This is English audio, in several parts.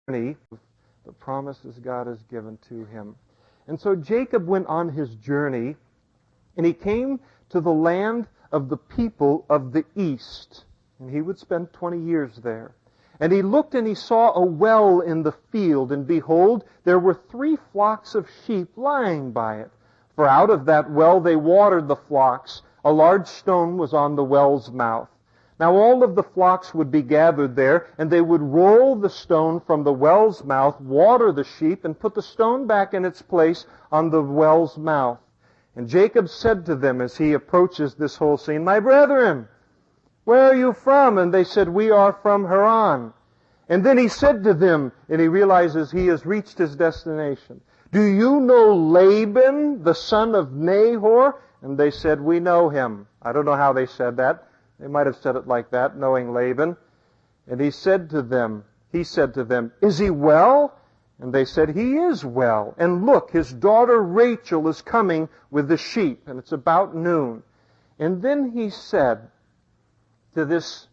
the promises God has given to him. And so Jacob went on his journey, and he came to the land of the people of the east. And he would spend 20 years there. And he looked and he saw a well in the field, and behold, there were 3 flocks of sheep lying by it. For out of that well they watered the flocks. A large stone was on the well's mouth. Now all of the flocks would be gathered there, and they would roll the stone from the well's mouth, water the sheep, and put the stone back in its place on the well's mouth. And Jacob said to them as he approaches this whole scene, "My brethren, where are you from?" And they said, "We are from Haran." And then he said to them, and he realizes he has reached his destination, "Do you know Laban, the son of Nahor?" And they said, "We know him." I don't know how they said that. They might have said it like that, knowing Laban. And he said to them, "Is he well?" And they said, "He is well. And look, his daughter Rachel is coming with the sheep." And it's about noon. And then he said to this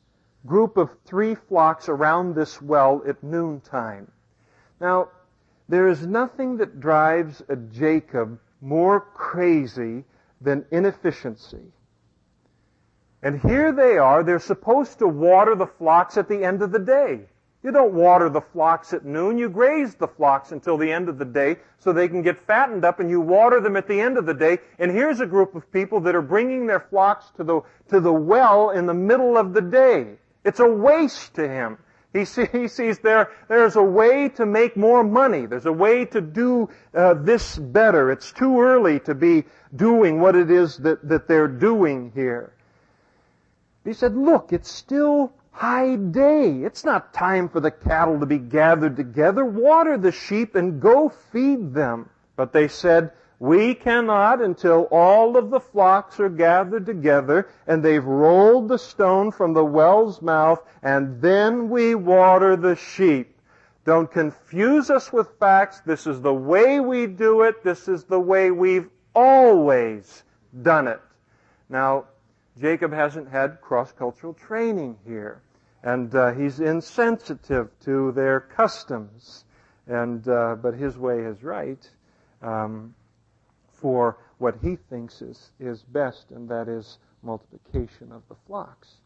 group of 3 flocks around this well at noontime. Now, there is nothing that drives a Jacob more crazy than inefficiency. And here they are, they're supposed to water the flocks at the end of the day. You don't water the flocks at noon, you graze the flocks until the end of the day so they can get fattened up, and you water them at the end of the day. And here's a group of people that are bringing their flocks to the well in the middle of the day. It's a waste to him. He sees there's a way to make more money. There's a way to do this better. It's too early to be doing what it is that they're doing here. He said, "Look, it's still high day. It's not time for the cattle to be gathered together. Water the sheep and go feed them." But they said, "We cannot until all of the flocks are gathered together and they've rolled the stone from the well's mouth, and then we water the sheep. Don't confuse us with facts. This is the way we do it. This is the way we've always done it." Now, Jacob hasn't had cross-cultural training here, and he's insensitive to their customs, but his way is right for what he thinks is best, and that is multiplication of the flocks.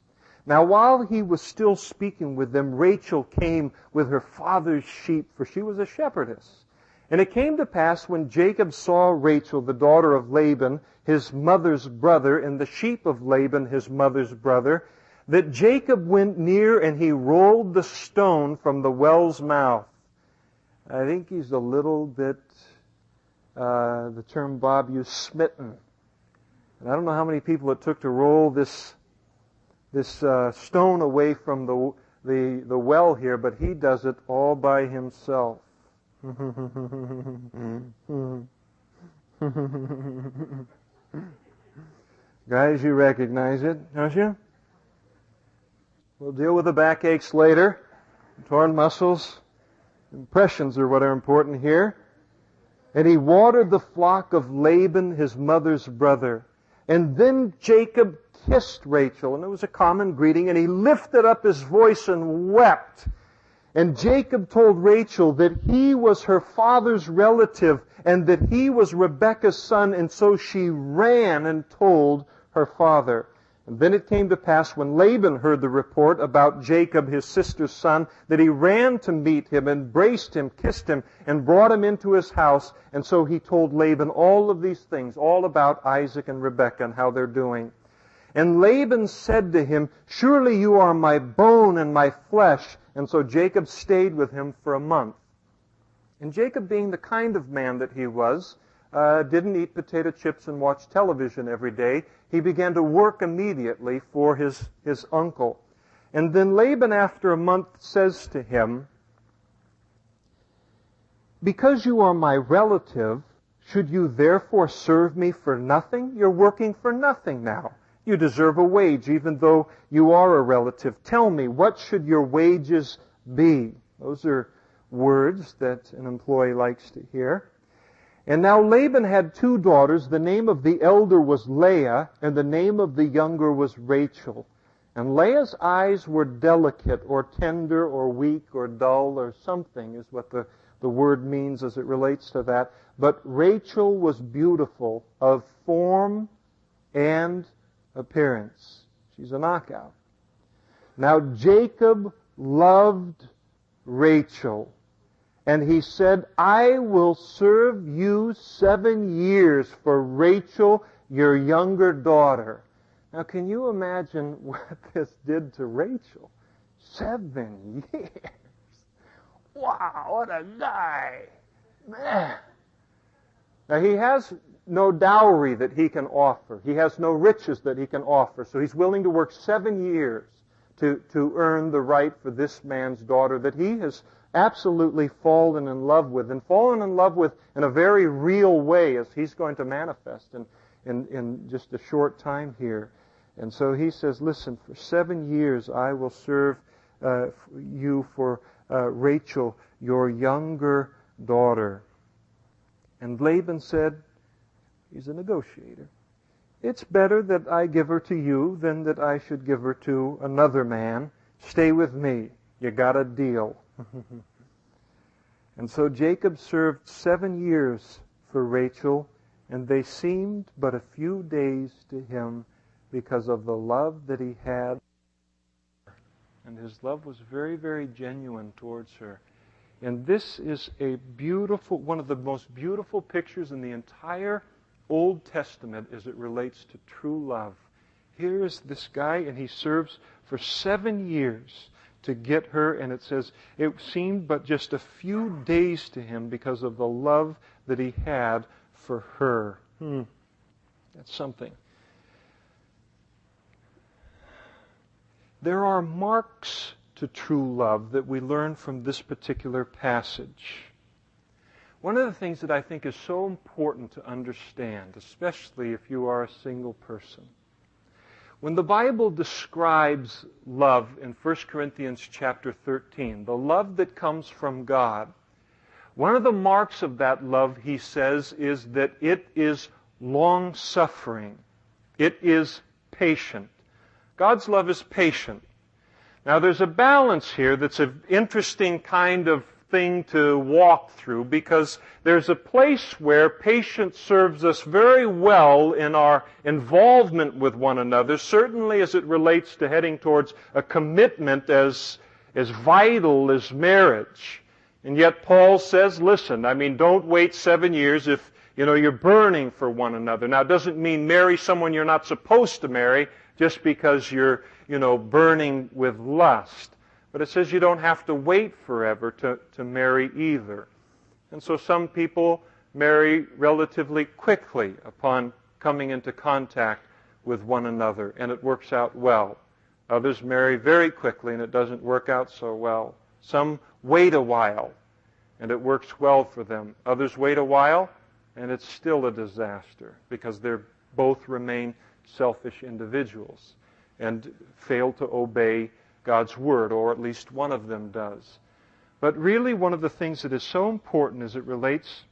Now, while he was still speaking with them, Rachel came with her father's sheep, for she was a shepherdess. And it came to pass when Jacob saw Rachel, the daughter of Laban, his mother's brother, and the sheep of Laban, his mother's brother, that Jacob went near and he rolled the stone from the well's mouth. I think he's a little bit, the term Bob used, smitten. And I don't know how many people it took to roll this stone away from the well here, but he does it all by himself. Guys, you recognize it, don't you? We'll deal with the backaches later. Torn muscles. Impressions are what are important here. And he watered the flock of Laban, his mother's brother. And then Jacob kissed Rachel, and it was a common greeting, and he lifted up his voice and wept. And Jacob told Rachel that he was her father's relative and that he was Rebekah's son, and so she ran and told her father. And then it came to pass when Laban heard the report about Jacob, his sister's son, that he ran to meet him, embraced him, kissed him, and brought him into his house. And so he told Laban all of these things, all about Isaac and Rebekah and how they're doing. And Laban said to him, "Surely you are my bone and my flesh." And so Jacob stayed with him for a month. And Jacob, being the kind of man that he was, didn't eat potato chips and watch television every day. He began to work immediately for his uncle. And then Laban, after a month, says to him, "Because you are my relative, should you therefore serve me for nothing? You're working for nothing now. You deserve a wage, even though you are a relative. Tell me, what should your wages be?" Those are words that an employee likes to hear. And now Laban had 2 daughters. The name of the elder was Leah, and the name of the younger was Rachel. And Leah's eyes were delicate or tender or weak or dull or something is what the word means as it relates to that. But Rachel was beautiful of form and appearance. She's a knockout. Now Jacob loved Rachel, and he said, I will serve you 7 years for Rachel, your younger daughter. Now, can you imagine what this did to Rachel? 7 years. Wow, what a guy. Man. Now, he has no dowry that he can offer. He has no riches that he can offer. So he's willing to work 7 years to earn the right for this man's daughter that he has absolutely fallen in love with, and fallen in love with in a very real way, as he's going to manifest in just a short time here. And so he says, listen, for 7 years I will serve you for Rachel, your younger daughter. And Laban said, he's a negotiator, it's better that I give her to you than that I should give her to another man. Stay with me. You got a deal. And so Jacob served 7 years for Rachel, and they seemed but a few days to him because of the love that he had. And his love was very, very genuine towards her. And this is a beautiful, one of the most beautiful pictures in the entire Old Testament as it relates to true love. Here is this guy, and he serves for 7 years to get her, and it says it seemed but just a few days to him because of the love that he had for her. That's something. There are marks to true love that we learn from this particular passage. One of the things that I think is so important to understand, especially if you are a single person, when the Bible describes love in 1 Corinthians chapter 13, the love that comes from God, one of the marks of that love, he says, is that it is long-suffering. It is patient. God's love is patient. Now, there's a balance here that's an interesting kind of thing to walk through, because there's a place where patience serves us very well in our involvement with one another, certainly as it relates to heading towards a commitment as vital as marriage. And yet Paul says, listen, don't wait 7 years if you're burning for one another. Now, it doesn't mean marry someone you're not supposed to marry just because you're burning with lust. But it says you don't have to wait forever to marry either. And so some people marry relatively quickly upon coming into contact with one another, and it works out well. Others marry very quickly, and it doesn't work out so well. Some wait a while, and it works well for them. Others wait a while, and it's still a disaster, because they both remain selfish individuals and fail to obey God's Word, or at least one of them does. But really, one of the things that is so important as it relates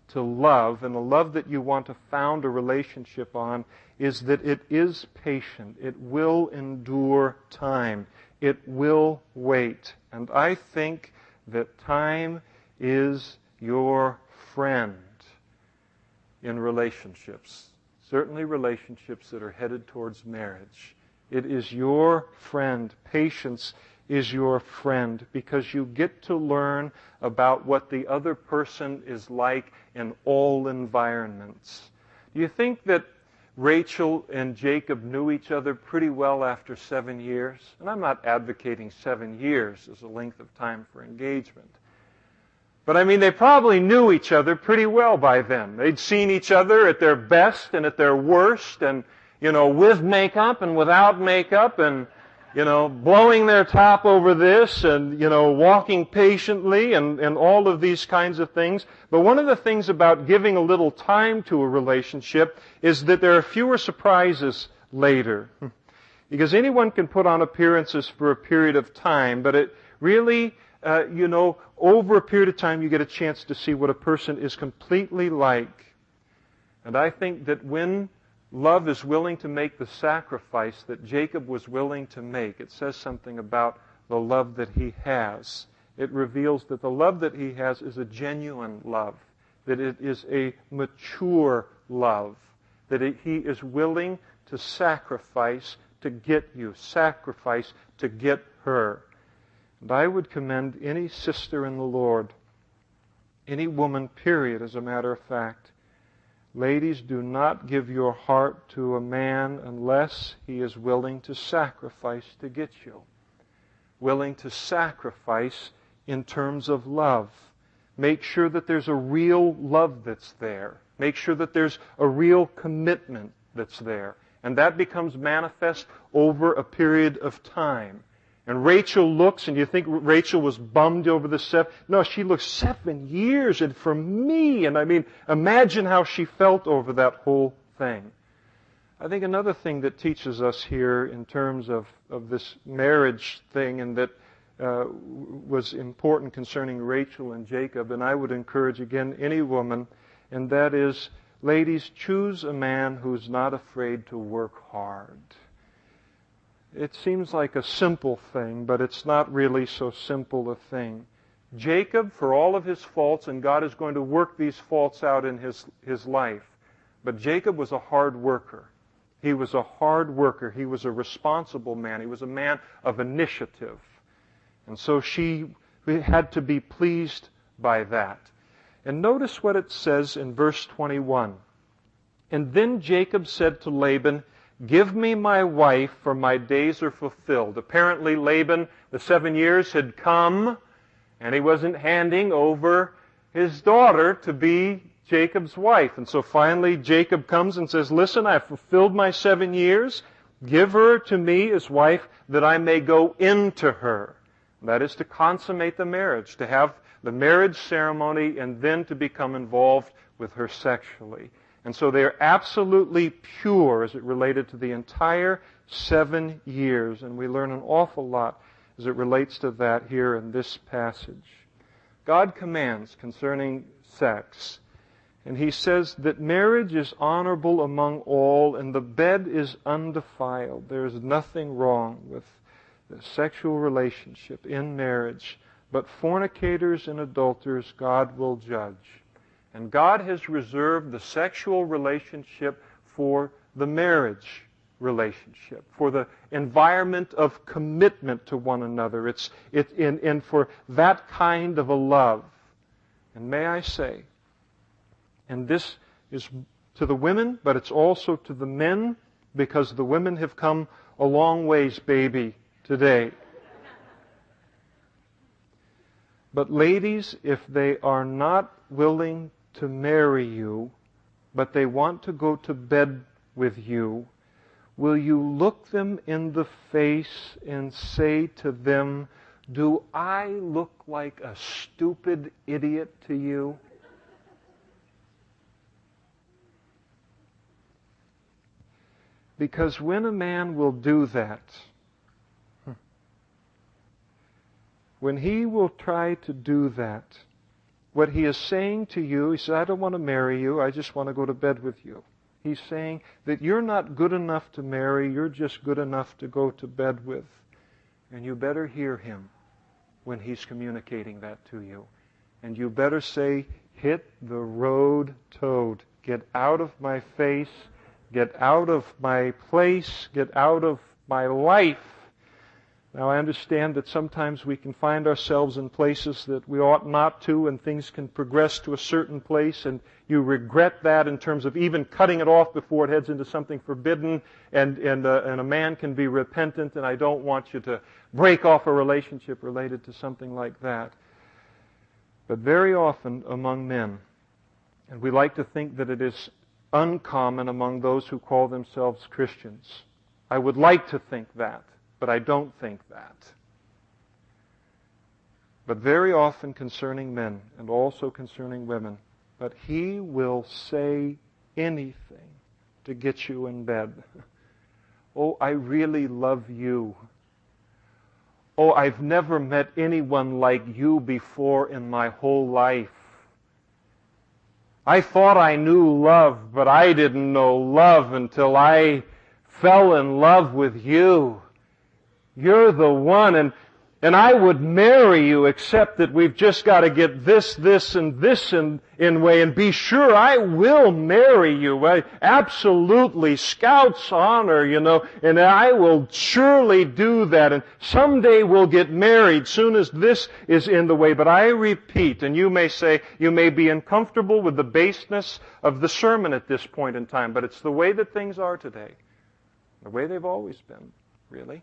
to love, and the love that you want to found a relationship on, is that it is patient. It will endure time. It will wait. And I think that time is your friend in relationships. Certainly relationships that are headed towards marriage. It is your friend. Patience is your friend, because you get to learn about what the other person is like in all environments. Do you think that Rachel and Jacob knew each other pretty well after 7 years? And I'm not advocating 7 years as a length of time for engagement. But they probably knew each other pretty well by then. They'd seen each other at their best and at their worst, and with makeup and without makeup, and blowing their top over this, and walking patiently, and all of these kinds of things. But one of the things about giving a little time to a relationship is that there are fewer surprises later. Because anyone can put on appearances for a period of time, but it really, over a period of time you get a chance to see what a person is completely like. And I think that when love is willing to make the sacrifice that Jacob was willing to make. It says something about the love that he has. It reveals that the love that he has is a genuine love, that it is a mature love, that he is willing to sacrifice to get you, sacrifice to get her. And I would commend any sister in the Lord, any woman, period, as a matter of fact. Ladies, do not give your heart to a man unless he is willing to sacrifice to get you. Willing to sacrifice in terms of love. Make sure that there's a real love that's there. Make sure that there's a real commitment that's there. And that becomes manifest over a period of time. And Rachel looks, and you think Rachel was bummed over the 7? No, she looks 7 years, and for me, and I mean, imagine how she felt over that whole thing. I think another thing that teaches us here in terms of this marriage thing, and that was important concerning Rachel and Jacob, and I would encourage again any woman, and that is, ladies, choose a man who's not afraid to work hard. It seems like a simple thing, but it's not really so simple a thing. Jacob, for all of his faults, and God is going to work these faults out in his life, but Jacob was a hard worker. He was a hard worker. He was a responsible man. He was a man of initiative. And so she had to be pleased by that. And notice what it says in verse 21. And then Jacob said to Laban, "Give me my wife, for my days are fulfilled." Apparently Laban, the 7 years had come, and he wasn't handing over his daughter to be Jacob's wife. And so finally Jacob comes and says, "Listen, I've fulfilled my 7 years. Give her to me as wife that I may go into her." That is to consummate the marriage, to have the marriage ceremony and then to become involved with her sexually. And so they are absolutely pure as it related to the entire 7 years. And we learn an awful lot as it relates to that here in this passage. God commands concerning sex. And He says that marriage is honorable among all and the bed is undefiled. There is nothing wrong with the sexual relationship in marriage. But fornicators and adulterers God will judge. And God has reserved the sexual relationship for the marriage relationship, for the environment of commitment to one another. It's for that kind of a love. And may I say, and this is to the women, but it's also to the men, because the women have come a long ways, baby, today. But ladies, if they are not willing to marry you, but they want to go to bed with you, will you look them in the face and say to them, "Do I look like a stupid idiot to you?" Because when a man will do that, when he will try to do that, what he is saying to you, he says, "I don't want to marry you, I just want to go to bed with you." He's saying that you're not good enough to marry, you're just good enough to go to bed with. And you better hear him when he's communicating that to you. And you better say, "Hit the road, toad. Get out of my face, get out of my place, get out of my life." Now, I understand that sometimes we can find ourselves in places that we ought not to, and things can progress to a certain place, and you regret that in terms of even cutting it off before it heads into something forbidden, and a man can be repentant, and I don't want you to break off a relationship related to something like that. But very often among men, and we like to think that it is uncommon among those who call themselves Christians. I would like to think that. But I don't think that. But very often concerning men, and also concerning women, but he will say anything to get you in bed. "Oh, I really love you. Oh, I've never met anyone like you before in my whole life. I thought I knew love, but I didn't know love until I fell in love with you. You're the one, and I would marry you, except that we've just got to get this, and this in way, and be sure I will marry you. Absolutely, Scout's honor, and I will surely do that, and someday we'll get married soon as this is in the way. But I repeat, and you may say, you may be uncomfortable with the baseness of the sermon at this point in time, but it's the way that things are today. The way they've always been, really.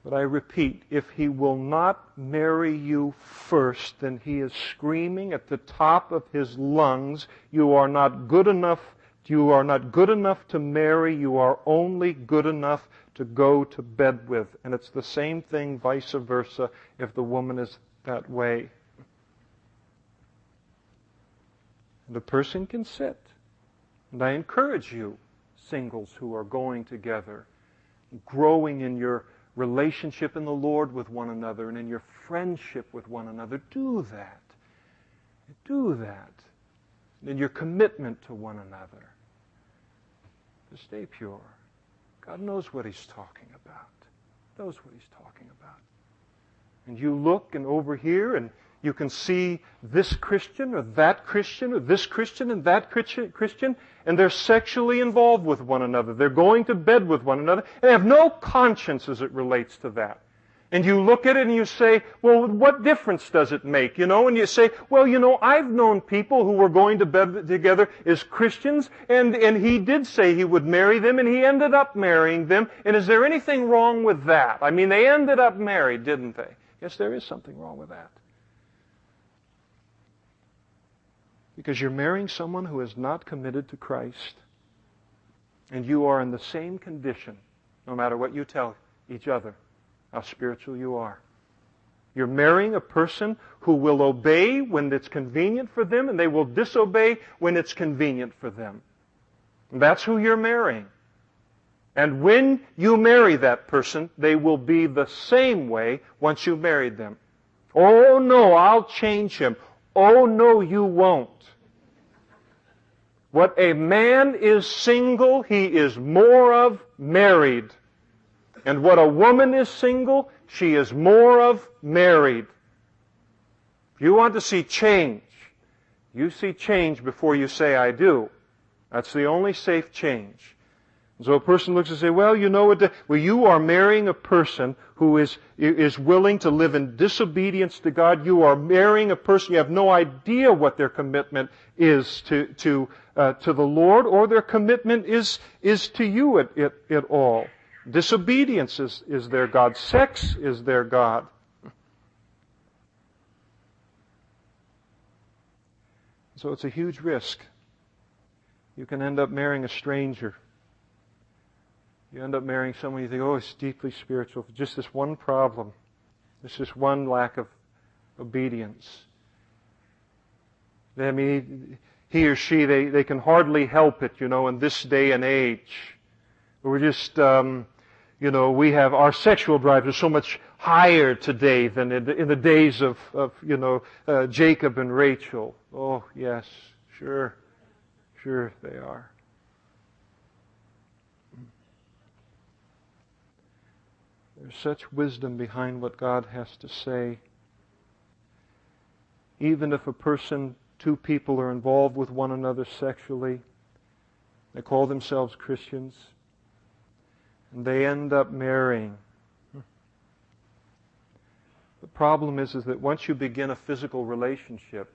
But I repeat, if he will not marry you first, then he is screaming at the top of his lungs, you are not good enough. You are not good enough to marry. You are only good enough to go to bed with. And it's the same thing vice versa if the woman is that way. And the person can sit. And I encourage you, singles who are going together, growing in your relationship in the Lord with one another and in your friendship with one another. Do that. Do that. In your commitment to one another. To stay pure. God knows what He's talking about. Knows what He's talking about. And you look and over here and you can see this Christian or that Christian or this Christian and that Christian, and they're sexually involved with one another. They're going to bed with one another and have no conscience as it relates to that. And you look at it and you say, well, what difference does it make? And you say, well, I've known people who were going to bed together as Christians, and he did say he would marry them, and he ended up marrying them. And is there anything wrong with that? I mean, they ended up married, didn't they? Yes, there is something wrong with that. Because you're marrying someone who is not committed to Christ. And you are in the same condition, no matter what you tell each other, how spiritual you are. You're marrying a person who will obey when it's convenient for them, and they will disobey when it's convenient for them. And that's who you're marrying. And when you marry that person, they will be the same way once you've married them. Oh no, I'll change him. Oh no, you won't. What a man is single, he is more of married. And what a woman is single, she is more of married. If you want to see change, you see change before you say, I do. That's the only safe change. And so a person looks and says, well, you are marrying a person who is willing to live in disobedience to God. You are marrying a person, you have no idea what their commitment is to the Lord, or their commitment is to you at all. Disobedience is their God. Sex is their God. So it's a huge risk. You can end up marrying a stranger. You end up marrying someone you think, oh, it's deeply spiritual. Just this one problem. There's just one lack of obedience. I mean, he or she, they can hardly help it, in this day and age. We're just, we have, our sexual drive is so much higher today than in the days of Jacob and Rachel. Oh, yes, sure they are. There's such wisdom behind what God has to say. Even if two people are involved with one another sexually, they call themselves Christians, and they end up marrying. The problem is that once you begin a physical relationship,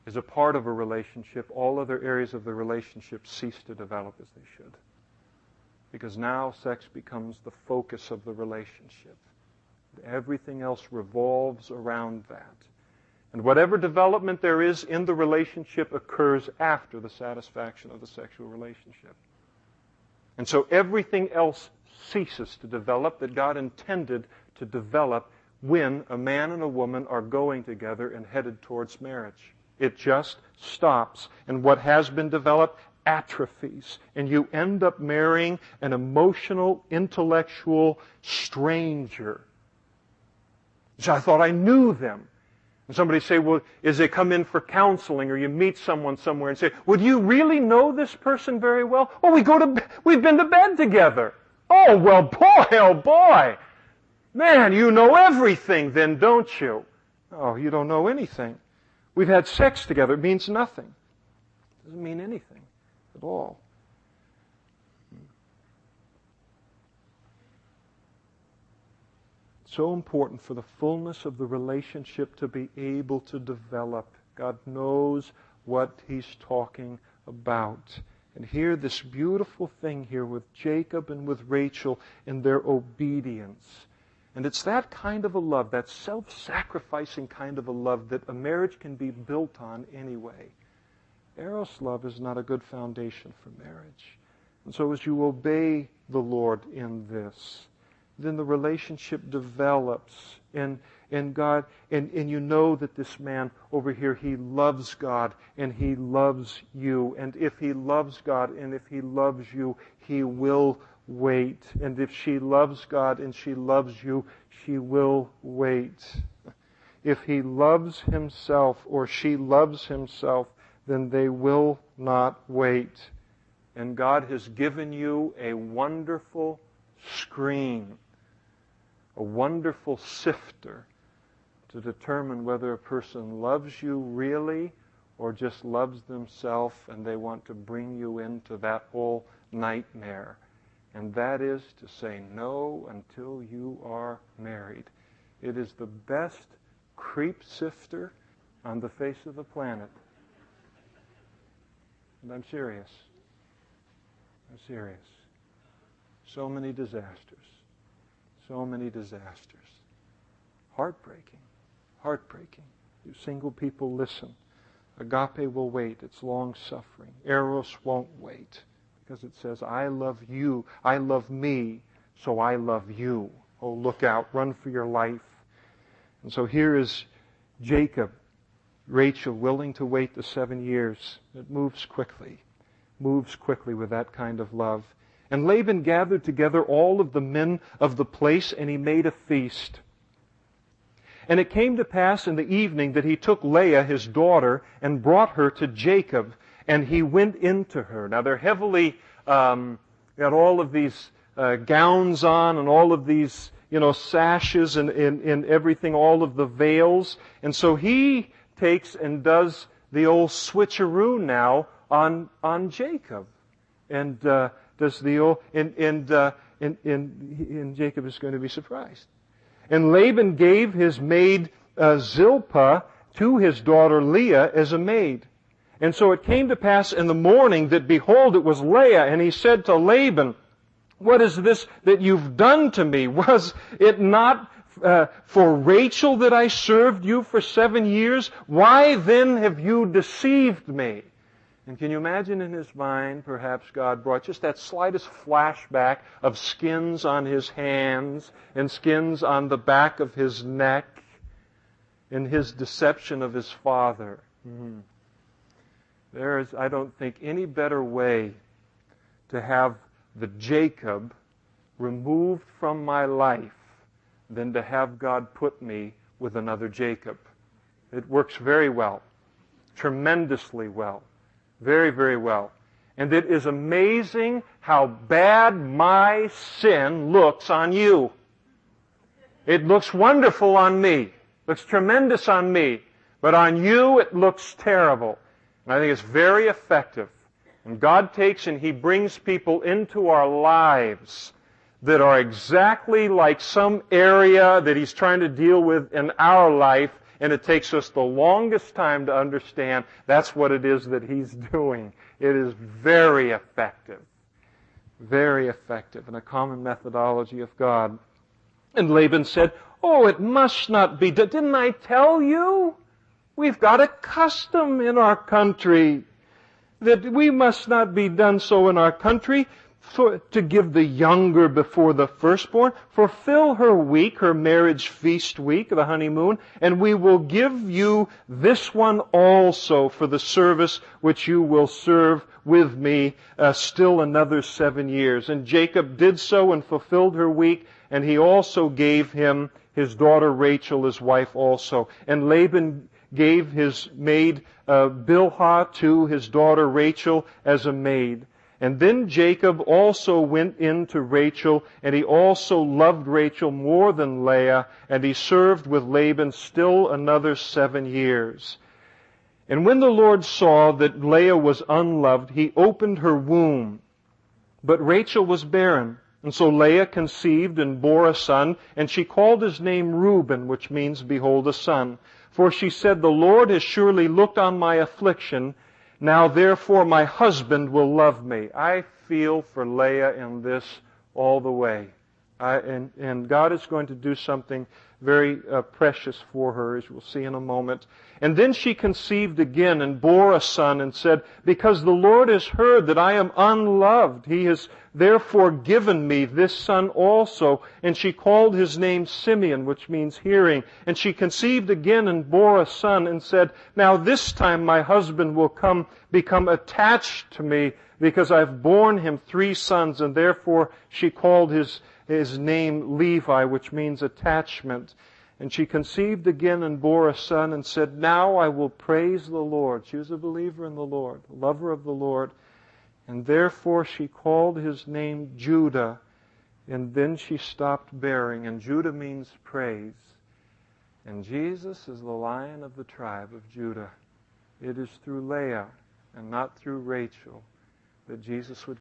as a part of a relationship, all other areas of the relationship cease to develop as they should. Because now sex becomes the focus of the relationship. Everything else revolves around that. And whatever development there is in the relationship occurs after the satisfaction of the sexual relationship. And so everything else ceases to develop that God intended to develop when a man and a woman are going together and headed towards marriage. It just stops. And what has been developed atrophies, and you end up marrying an emotional, intellectual stranger. So I thought I knew them. And somebody say, well, as they come in for counseling, or you meet someone somewhere and say, well, do you really know this person very well? Oh, we've been to bed together. Oh, well, boy, oh, boy. Man, you know everything then, don't you? Oh, you don't know anything. We've had sex together. It means nothing. It doesn't mean anything at all. So important for the fullness of the relationship to be able to develop. God knows what He's talking about. And here, this beautiful thing here with Jacob and with Rachel in their obedience. And it's that kind of a love, that self-sacrificing kind of a love that a marriage can be built on anyway. Eros love is not a good foundation for marriage. And so as you obey the Lord in this, then the relationship develops and God, and you know that this man over here, he loves God and he loves you. And if he loves God and if he loves you, he will wait. And if she loves God and she loves you, she will wait. If he loves himself or she loves himself, then they will not wait. And God has given you a wonderful screen, a wonderful sifter to determine whether a person loves you really or just loves themselves and they want to bring you into that whole nightmare. And that is to say no until you are married. It is the best creep sifter on the face of the planet. And I'm serious. I'm serious. So many disasters. So many disasters. Heartbreaking. Heartbreaking. You single people, listen. Agape will wait. It's long-suffering. Eros won't wait. Because it says, I love you. I love me, so I love you. Oh, look out. Run for your life. And so here is Jacob, Rachel, willing to wait the 7 years. It moves quickly. Moves quickly with that kind of love. And Laban gathered together all of the men of the place, and he made a feast. And it came to pass in the evening that he took Leah, his daughter, and brought her to Jacob, and he went into her. Now they're heavily, got all of these gowns on, and all of these, sashes and everything, all of the veils. And so he takes and does the old switcheroo now on Jacob. And does the old, and Jacob is going to be surprised. And Laban gave his maid Zilpah to his daughter Leah as a maid. And so it came to pass in the morning that, behold, it was Leah, and he said to Laban, what is this that you've done to me? Was it not for Rachel that I served you for 7 years? Why then have you deceived me? And can you imagine in his mind, perhaps God brought just that slightest flashback of skins on his hands and skins on the back of his neck in his deception of his father. There is, I don't think, any better way to have the Jacob removed from my life than to have God put me with another Jacob. It works very well, tremendously well. Very, very well. And it is amazing how bad my sin looks on you. It looks wonderful on me. Looks tremendous on me. But on you, it looks terrible. And I think it's very effective. And God takes and He brings people into our lives that are exactly like some area that He's trying to deal with in our life. And it takes us the longest time to understand that's what it is that He's doing. It is very effective. Very effective. And a common methodology of God. And Laban said, oh, it must not be. Didn't I tell you? We've got a custom in our country that we must not be done so in our country. To give the younger before the firstborn, fulfill her week, her marriage feast week, the honeymoon, and we will give you this one also for the service which you will serve with me still another 7 years. And Jacob did so and fulfilled her week, and he also gave him his daughter Rachel his wife also. And Laban gave his maid Bilhah to his daughter Rachel as a maid. And then Jacob also went in to Rachel, and he also loved Rachel more than Leah, and he served with Laban still another 7 years. And when the Lord saw that Leah was unloved, he opened her womb. But Rachel was barren. And so Leah conceived and bore a son, and she called his name Reuben, which means, behold, a son. For she said, the Lord has surely looked on my affliction. Now therefore my husband will love me. I feel for Leah in this all the way. And God is going to do something very precious for her, as we'll see in a moment. And then she conceived again and bore a son and said, because the Lord has heard that I am unloved, He has therefore given me this son also. And she called his name Simeon, which means hearing. And she conceived again and bore a son and said, now this time my husband will become attached to me, because I've borne him 3 sons. And therefore she called his name Levi, which means attachment. And she conceived again and bore a son and said, now I will praise the Lord. She was a believer in the Lord, a lover of the Lord. And therefore she called his name Judah. And then she stopped bearing. And Judah means praise. And Jesus is the Lion of the tribe of Judah. It is through Leah and not through Rachel that Jesus would